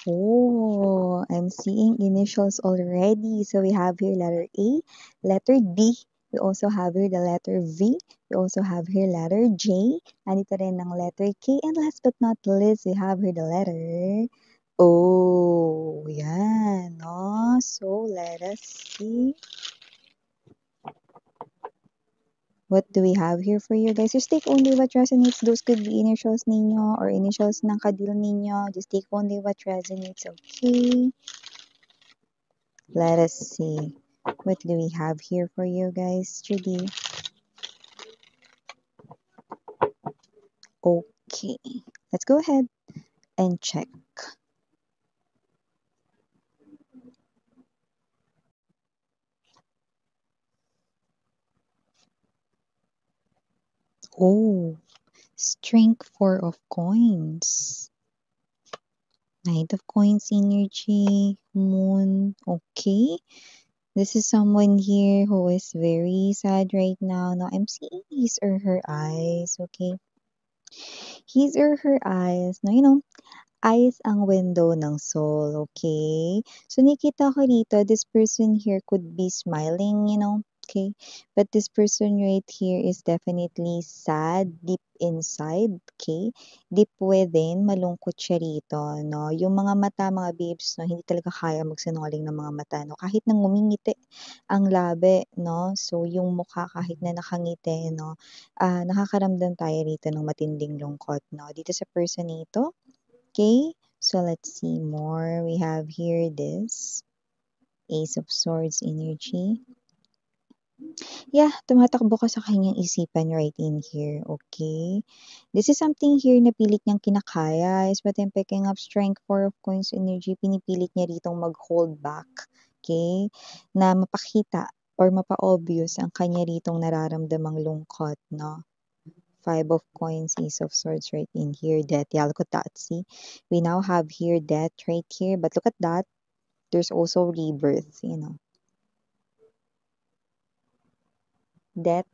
Oh, I'm seeing initials already. So we have here letter A, letter D. We also have here the letter V. We also have here letter J. Andito rin ng letter K. And last but not least, we have here the letter O. Yan, no? So let us see. What do we have here for you guys? Just take only what resonates. Those could be initials ninyo or initials ng kadil ninyo. Just take only what resonates, okay? Let us see. What do we have here for you guys, Judy? Okay, let's go ahead and check. Oh, strength 4 of coins. Knight of coins energy, moon. Okay, this is someone here who is very sad right now. Now I'm seeing his or her eyes. Okay, his or her eyes. Now, eyes ang window ng soul, okay? So, nakita ko dito, this person here could be smiling, okay? But this person right here is definitely sad deep inside, okay? Deep within, malungkot siya rito, no? Yung mga mata, mga babes, no? Hindi talaga kaya magsinungaling ng mga mata, no? Kahit nang ngumingiti ang labi, no? So, yung mukha kahit na nakangiti, no? Nakakaramdam tayo rito ng matinding lungkot, no? Dito sa person nito, okay, so let's see more. We have here this Ace of Swords energy. Yeah, tumatakbo ka sa kanyang isipan right in here, okay? This is something here na pilit niyang kinakaya. Is what I'm picking up, Strength 4 of Coins energy. Pinipilit niya ritong mag-hold back, okay? Na mapakita or mapa-obvious ang kanya ritong nararamdamang lungkot, no? 5 of coins, Ace of Swords right in here, death. Yeah, look at that. See, we now have here death right here, but look at that. There's also rebirth, death,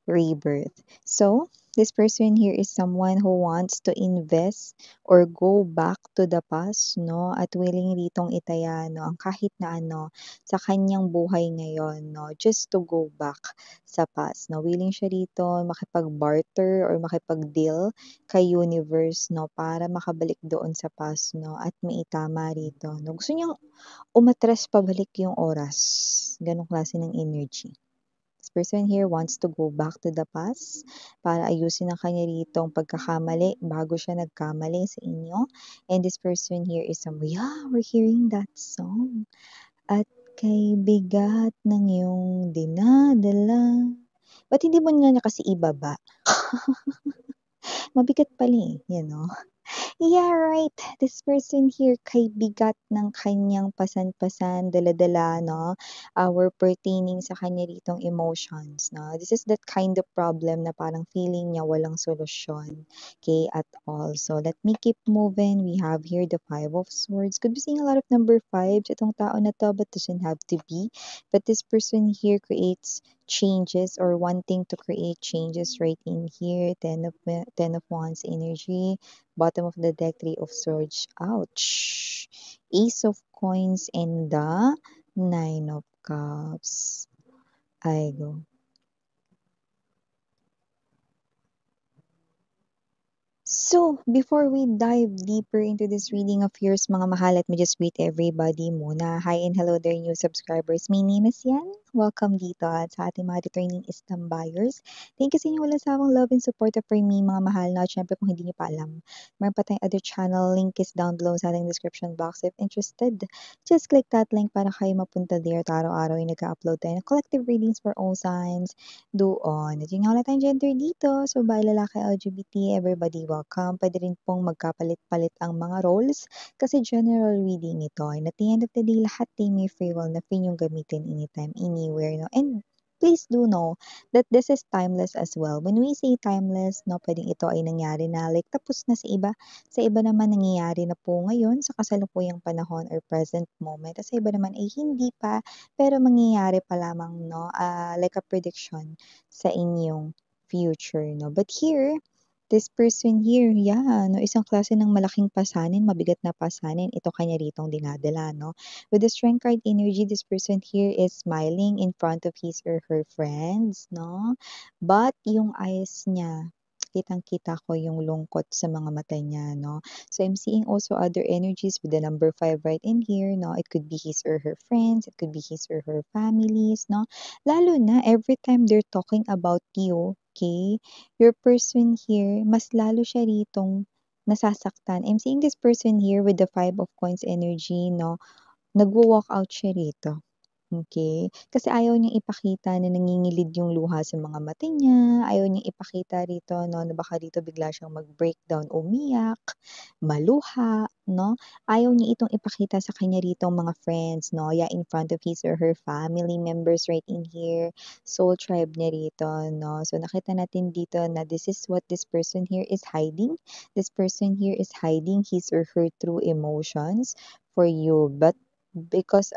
rebirth. So, this person here is someone who wants to invest or go back to the past, no? At willing ritong itaya, no? Ang kahit na ano sa kanyang buhay ngayon, no? Just to go back sa past, no? Willing siya rito makipag-barter or makipag-deal kay universe, no? Para makabalik doon sa past, no? At maitama rito, no? Gusto niyang umatras pabalik yung oras. Ganong klase ng energy. This person here wants to go back to the past para ayusin ang kanya ritong pagkakamali bago siya nagkamali sa inyo. And this person here is yeah, we're hearing that song. At kay bigat ng iyong dinadala. Ba't hindi mo na kasi ibaba? Mabigat pala Yeah, right. This person here kay bigat ng kanyang pasan-pasan, dala-dala, no? We're pertaining sa kanya ritong emotions, no? This is that kind of problem na parang feeling niya walang solusyon, okay, at all. So, let me keep moving. We have here the Five of Swords. Could be seeing a lot of number fives itong tao na to, but doesn't have to be. But this person here creates changes or wanting to create changes right in here. Ten of Wands energy. Bottom of the deck, Three of Swords. Ouch. Ace of Coins and the Nine of Cups. I go. So, before we dive deeper into this reading of yours, mga mahal, let me just greet everybody muna. Hi and hello there, new subscribers. My name is Yan. Welcome dito at sa ating mga returning Islam buyers. Thank you sa inyo wala sawang love and support for me, mga mahal. Na, syempre, kung hindi niyo pa alam, meron pa tayong other channel. Link is down below sa ating description box. If interested, just click that link para kayo mapunta there. At araw-araw yung nag-upload tayo ng collective readings for all signs doon. At yun nga wala tayong gender dito. So, bahay, lalaki, LGBT, everybody welcome. Pwede rin pong magkapalit-palit ang mga roles kasi general reading ito. And at the end of the day, lahat ay may free will na free niyong gamitin anytime, anywhere. No? And please do know that this is timeless as well. When we say timeless, no, pwedeng ito ay nangyari na like tapos na sa iba. Sa iba naman nangyayari na po ngayon sa kasalukuyang panahon or present moment. At sa iba naman ay hindi pa pero mangyayari pa lamang, no? Like a prediction sa inyong future, no? But here, This person here, yeah, no, isang klase ng malaking pasanin, mabigat na pasanin, ito kanya ritong dinadala, no? With the strength card energy, this person here is smiling in front of his or her friends, no? But yung eyes niya, kitang-kita ko yung lungkot sa mga mata niya, no? So I'm seeing also other energies with the number 5 right in here, no? It could be his or her friends, it could be his or her families, no? Lalo na every time they're talking about you, okay? Your person here, mas lalo siya ritong nasasaktan. I'm seeing this person here with the 5 of Coins energy, no? Nagwo-walk out siya rito. Okay, kasi ayaw niyang ipakita na nangingilid yung luha sa mga mata niya, ayaw niyang ipakita rito 'no, na baka dito bigla siyang mag-breakdown, umiyak, maluha 'no. Ayaw niya itong ipakita sa kanya ritong mga friends 'no, yeah, in front of his or her family members right in here, soul tribe niya rito 'no. So nakita natin dito na this is what this person here is hiding. This person here is hiding his or her true emotions for you, but because,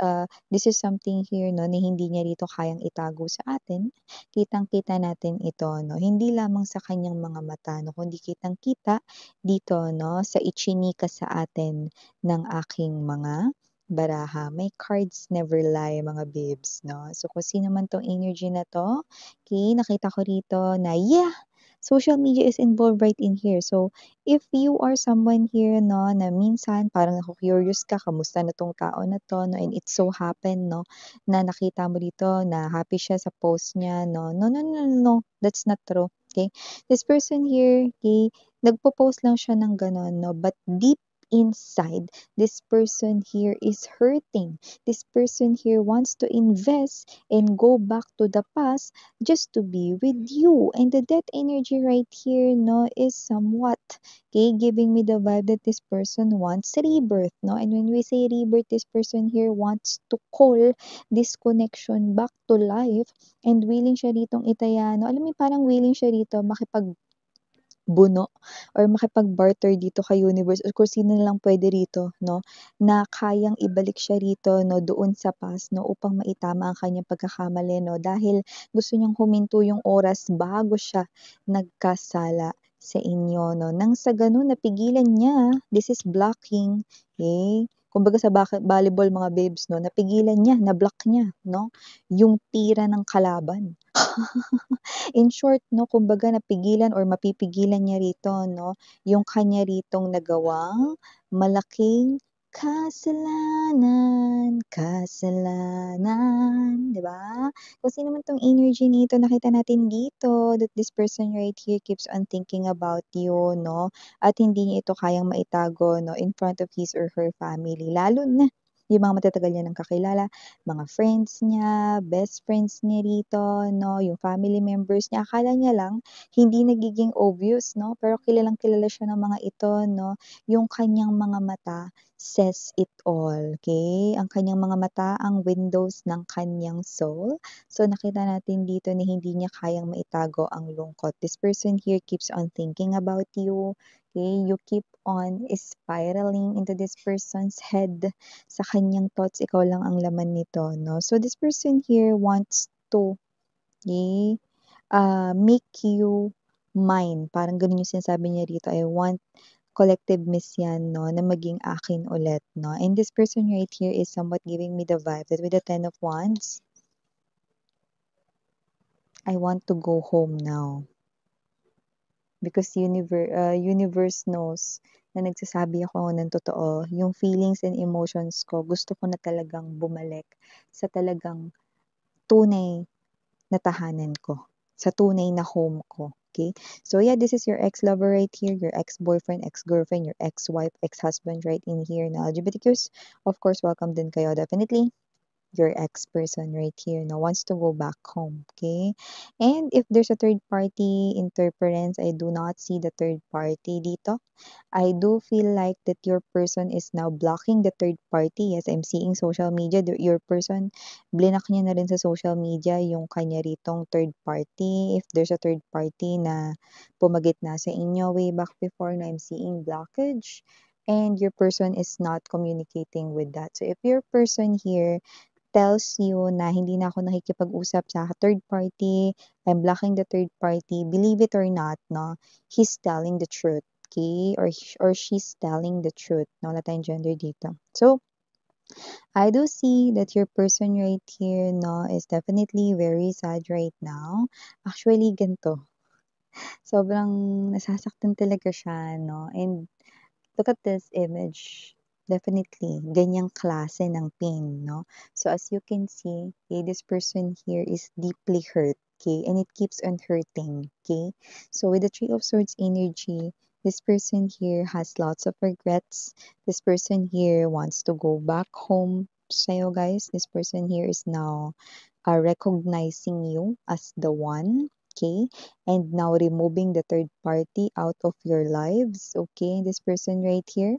this is something here 'no, na hindi niya rito kayang itago sa atin. Kitang-kita natin ito 'no, hindi lamang sa kanyang mga mata 'no, kundi kitang-kita dito 'no, sa ichinika sa atin ng aking mga baraha. May cards never lie mga babes 'no. So kung sino man 'tong energy na 'to, okey, nakita ko rito na yeah, social media is involved right in here. So if you are someone here 'no, na minsan parang naku-curious ka, kamusta na 'tong tao na 'to 'no, and it so happen 'no, na nakita mo dito na happy siya sa post niya 'no. No, no, no, no, no, that's not true, okay. This person here, okay, nagpo-post lang siya ng gano'n 'no, but deep inside, this person here is hurting. This person here wants to invest and go back to the past just to be with you. And the death energy right here, no, is somewhat, okay, giving me the vibe that this person wants rebirth, no? And when we say rebirth, this person here wants to call this connection back to life and willing siya ritong itaya, no? Alam mo, parang willing siya rito makipagbuno or makipag-barter dito kay universe or kung sino na lang pwede rito 'no, na kayang ibalik siya rito 'no, doon sa past 'no, upang maitama ang kanyang pagkakamali 'no, dahil gusto niyang huminto yung oras bago siya nagkasala sa inyo 'no. Nang sa gano'n napigilan niya, this is blocking, okey. Kumbaga sa volleyball mga babes 'no, napigilan niya, na-block niya 'no, yung tira ng kalaban. In short 'no, kumbaga napigilan or mapipigilan niya rito 'no, yung kanya ritong nagawang malaking kasalanan, kasalanan, 'di ba? Kung sino man 'tong energy nito nakita natin dito that this person right here keeps on thinking about you 'no, at hindi niya ito kayang maitago 'no, in front of his or her family, lalo na yung mga matatagal niya ng kakilala, mga friends niya, best friends niya rito 'no, yung family members niya. Akala niya lang hindi nagiging obvious 'no, pero kilalang-kilala siya ng mga ito 'no. Yung kanyang mga mata says it all, okay. Ang kanyang mga mata ang windows ng kanyang soul. So, nakita natin dito na hindi niya kayang maitago ang lungkot. This person here keeps on thinking about you, okay. You keep on spiraling into this person's head. Sa kanyang thoughts, ikaw lang ang laman nito 'no. So this person here wants to, okay, make you mine, parang gano'n yung sinasabi niya rito, I want collective miss yan 'no, na maging akin ulit 'no. And this person right here is somewhat giving me the vibe that with the 10 of Wands, I want to go home now. Because universe knows na nagsasabi ako ng totoo, yung feelings and emotions ko gusto ko na talagang bumalik sa talagang tunay na tahanan ko, sa tunay na home ko, okay. So yeah, this is your ex-lover right here, your ex-boyfriend, ex-girlfriend, your ex-wife, ex-husband right in here na LGBTQs. Of course, welcome din kayo definitely. Your ex person right here now wants to go back home, okay? And if there's a third party interference, I do not see the third party dito. I do feel like that your person is now blocking the third party. Yes, I'm seeing social media. Your person, blinak niya na rin sa social media yung kanya ritong third party. If there's a third party na pumagit na sa inyo way back before na I'm seeing blockage. And your person is not communicating with that. So if your person here tells you na hindi na ako nakikipag-usap sa third party, I'm blocking the third party, believe it or not, no, he's telling the truth, okay? Or she's telling the truth, no? Wala tayong gender dito. So, I do see that your person right here, no, is definitely very sad right now. Actually, ganito. Sobrang nasasaktan talaga siya, no? And look at this image. Definitely, ganyang klase ng pain, no? So as you can see, okay, this person here is deeply hurt, okay? And it keeps on hurting, okay? So with the Three of Swords energy, this person here has lots of regrets. This person here wants to go back home sa'yo, guys. This person here is now recognizing you as the one, okay? And now removing the third party out of your lives, okay? This person right here,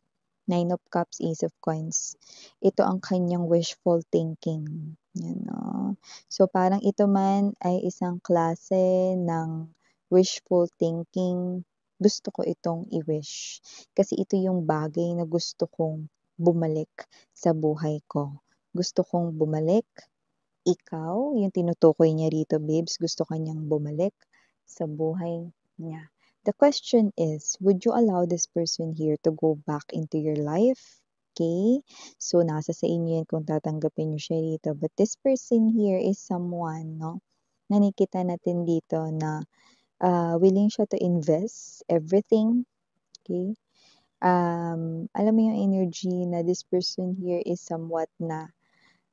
Nine of Cups, Ace of Coins. Ito ang kanyang wishful thinking. Yan, no? So, parang ito man ay isang klase ng wishful thinking. Gusto ko itong i-wish. Kasi ito yung bagay na gusto kong bumalik sa buhay ko. Gusto kong bumalik. Ikaw, yung tinutukoy niya rito, babes, gusto kanyang bumalik sa buhay niya. The question is, would you allow this person here to go back into your life? Okay? So, nasa sa inyo yan kung tatanggapin niyo siya rito. But this person here is someone, no? Na nakikita natin dito na willing siya to invest everything. Okay? Alam mo yung energy na this person here is somewhat na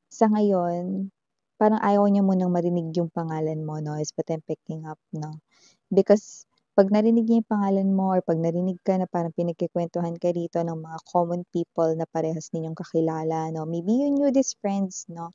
sa ngayon, parang ayaw niya munang marinig yung pangalan mo, no, is what I'm picking up, no? Because 'pag narinig niya yung pangalan mo or 'pag narinig ka na parang pinagkukuwentuhan ka rito ng mga common people na parehas ninyong kakilala, no, maybe you knew these friends, no,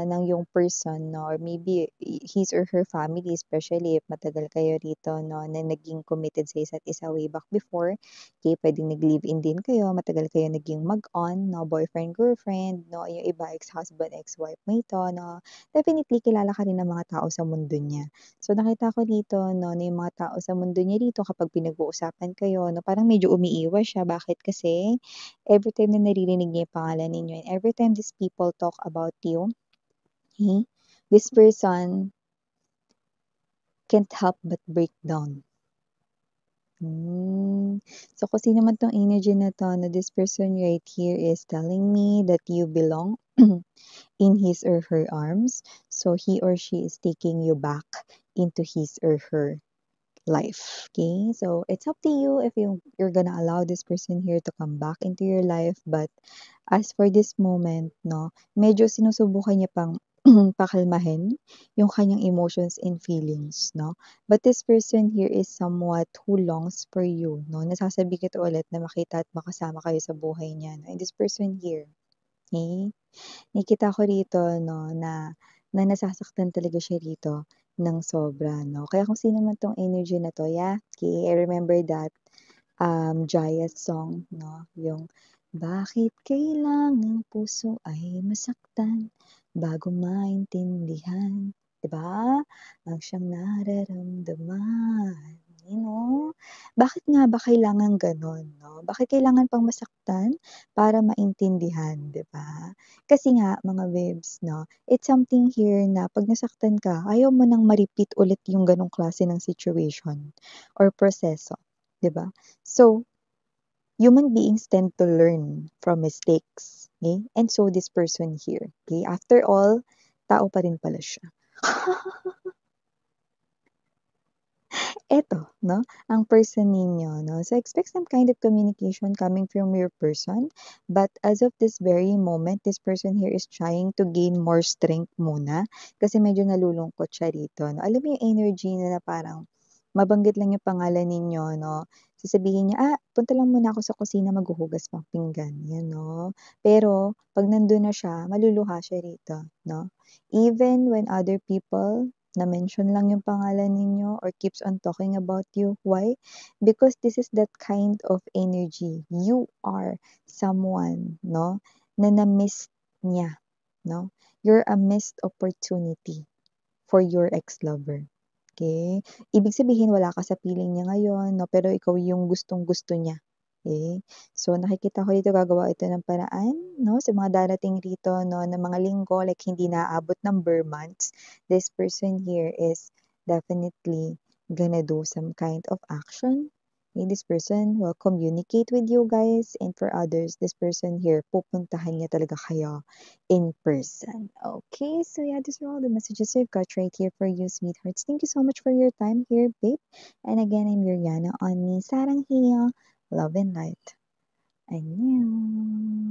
ng yung person, no, or maybe his or her family, especially if matagal kayo rito, no, na naging committed sa isa't isa way back before. Okay, puwedeng nag-live-in din kayo, matagal kayo naging mag-on, no, boyfriend, girlfriend, no, yung iba ex-husband, ex-wife mo ito, no. Definitely kilala ka rin ng mga tao sa mundo niya. So, nakita ko dito, no, na yung mga tao sa mundo niya dito kapag pinag-uusapan kayo, no, parang medyo umiiwas siya. Bakit? Kasi every time na naririnig niya yung pangalan ninyo and every time these people talk about you, okay, this person can't help but break down. So, kung sino man tong energy na to, na this person right here is telling me that you belong in his or her arms. So, he or she is taking you back into his or her life. Okay? So, it's up to you if you're gonna allow this person here to come back into your life. But as for this moment, no, medyo sinusubukan niya pang pakalmahin yung kanyang emotions and feelings, no? But this person here is somewhat who longs for you, no? Nasasabi ko ulit na makita at makasama kayo sa buhay niya, no? And this person here, okay? Nakikita ko rito, no, na nasasaktan talaga siya rito ng sobra, no? Kaya kung sino man 'tong energy na 'to, yeah, okay, I remember that, Jaya's song, no, yung, "Bakit kailangang puso ay masaktan bago maintindihan, 'di ba, ang siyang nararamdaman." You know? Bakit nga ba kailangan gano'n, 'no? Bakit kailangan pang masaktan para maintindihan, 'di ba? Kasi nga mga babes 'no, it's something here na 'pag nasaktan ka ayaw mo nang ma-repeat ulit yung gano'ng klase ng situation or proseso, 'di ba? So, human beings tend to learn from mistakes, okay? And so this person here, okay? After all, tao pa rin pala siya. Eto 'no, ang person ninyo 'no, so expect some kind of communication coming from your person, but as of this very moment, this person here is trying to gain more strength muna, kasi medyo nalulungkot siya rito 'no. Alam mo yung energy na parang mabanggit lang yung pangalan ninyo 'no, sasabihin niya, punta lang muna ako sa kusina maghuhugas ng pinggan," 'yan 'no. Pero 'pag nandun na siya, maluluha siya rito 'no. Even when other people na-mention lang yung pangalan ninyo or keeps on talking about you. Why? Because this is that kind of energy. You are someone, no, na na-miss niya, no? You're a missed opportunity for your ex-lover. Okay? Ibig sabihin wala ka sa piling niya ngayon, no, pero ikaw yung gustong-gusto niya. Okay. So, nakikita ko dito gagawa ito ng paraan, no, sa mga darating rito, no, na mga linggo, like hindi naaabot ng bare months. This person here is definitely gonna do some kind of action. Okay, this person will communicate with you guys, and for others, this person here, pupuntahan niya talaga kayo in person. Okay, so yeah, these are all the messages I've got right here for you, sweethearts. Thank you so much for your time here, babe. And again, I'm Yuriana on me, Sarang here. Love and light. 안녕.